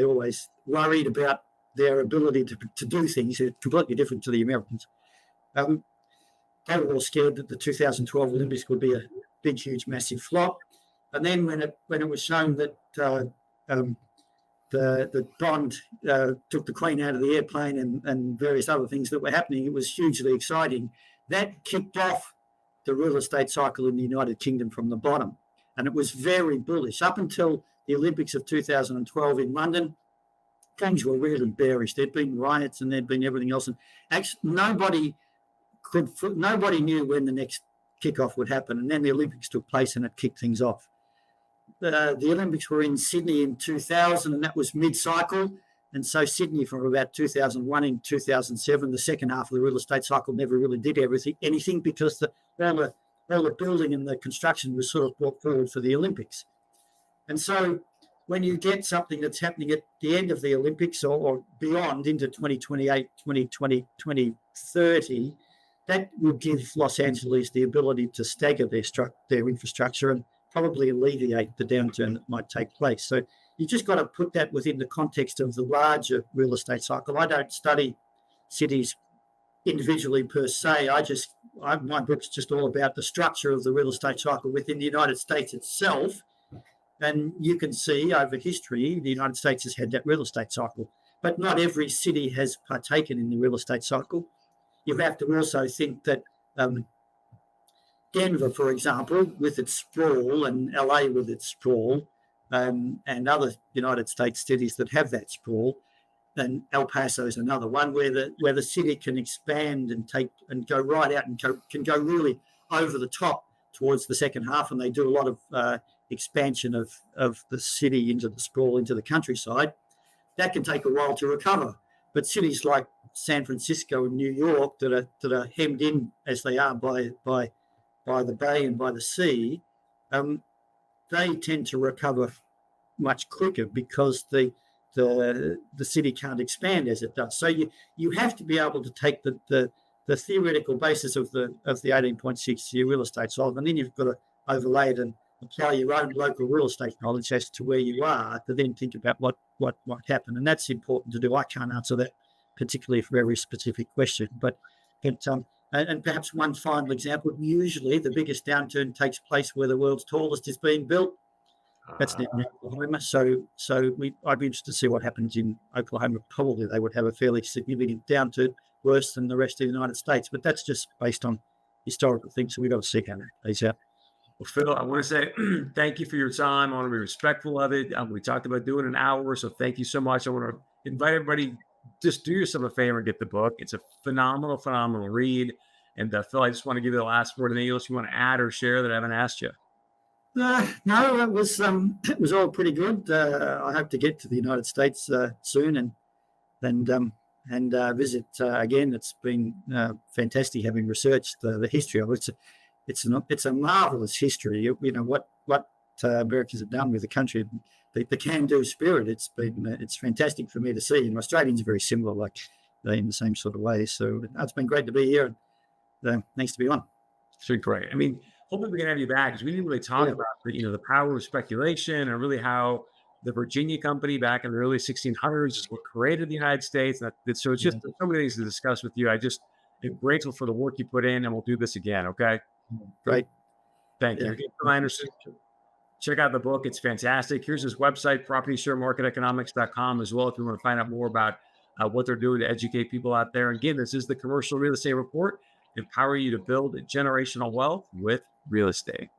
always worried about their ability to do things completely different to the Americans. They were all scared that the 2012 Olympics would be a big, huge, massive flop. And then when it was shown that the Bond took the Queen out of the airplane and various other things that were happening, it was hugely exciting. That kicked off the real estate cycle in the United Kingdom from the bottom. And it was very bullish. Up until the Olympics of 2012 in London, things were really bearish. There'd been riots and there'd been everything else. And actually, nobody knew when the next kickoff would happen. And then the Olympics took place and it kicked things off. The Olympics were in Sydney in 2000, and that was mid-cycle. And so Sydney from about 2001 in 2007, the second half of the real estate cycle never really did anything because all the building and the construction was sort of brought forward for the Olympics. And so when you get something that's happening at the end of the Olympics or beyond into 2028, 2020, 2030, that will give Los Angeles the ability to stagger their infrastructure and probably alleviate the downturn that might take place. So you just got to put that within the context of the larger real estate cycle. I don't study cities individually per se. My book's just all about the structure of the real estate cycle within the United States itself. And you can see over history, the United States has had that real estate cycle, but not every city has partaken in the real estate cycle. You have to also think that Denver, for example, with its sprawl, and LA with its sprawl, and other United States cities that have that sprawl, and El Paso is another one where the city can expand and go right out and can go really over the top towards the second half, and they do a lot of expansion of the city into the sprawl, into the countryside. That can take a while to recover. But cities like San Francisco and New York that are hemmed in as they are by the bay and by the sea, they tend to recover much quicker because the city can't expand as it does. So you have to be able to take the theoretical basis of the 18.6 year real estate cycle, and then you've got to overlay it and apply your own local real estate knowledge as to where you are to then think about what happened. And that's important to do. I can't answer that particularly for every specific question, but and perhaps one final example, usually the biggest downturn takes place where the world's tallest is being built. That's now in Oklahoma. So I'd be interested to see what happens in Oklahoma. Probably they would have a fairly significant downturn, worse than the rest of the United States, but that's just based on historical things. So we've got to see how that plays out. Well, Phil, I want to say thank you for your time. I want to be respectful of it. We talked about doing an hour, so thank you so much. I want to invite everybody, just do yourself a favor and get the book. It's a phenomenal read. And Phil, I just want to give you the last word. Anything else you want to add or share that I haven't asked you? No, it was all pretty good. I hope to get to the United States soon and visit again. It's been fantastic having researched the history of it. It's a marvelous history. You know what Americans have done with the country, the can-do spirit. It's fantastic for me to see. And Australians are very similar, like in the same sort of way. So it's been great to be here. And thanks to be on. It's been great. I mean, hopefully we can have you back because we didn't really talk about the power of speculation and really how the Virginia company back in the early 1600s is what created the United States. So it's just so many things to discuss with you. I just am grateful for the work you put in, and we'll do this again. Okay. Great. Thank you. Anderson. Check out the book. It's fantastic. Here's his website, propertysharemarketeconomics.com, as well, if you want to find out more about what they're doing to educate people out there. Again, this is the Commercial Real Estate Report, empower you to build generational wealth with real estate.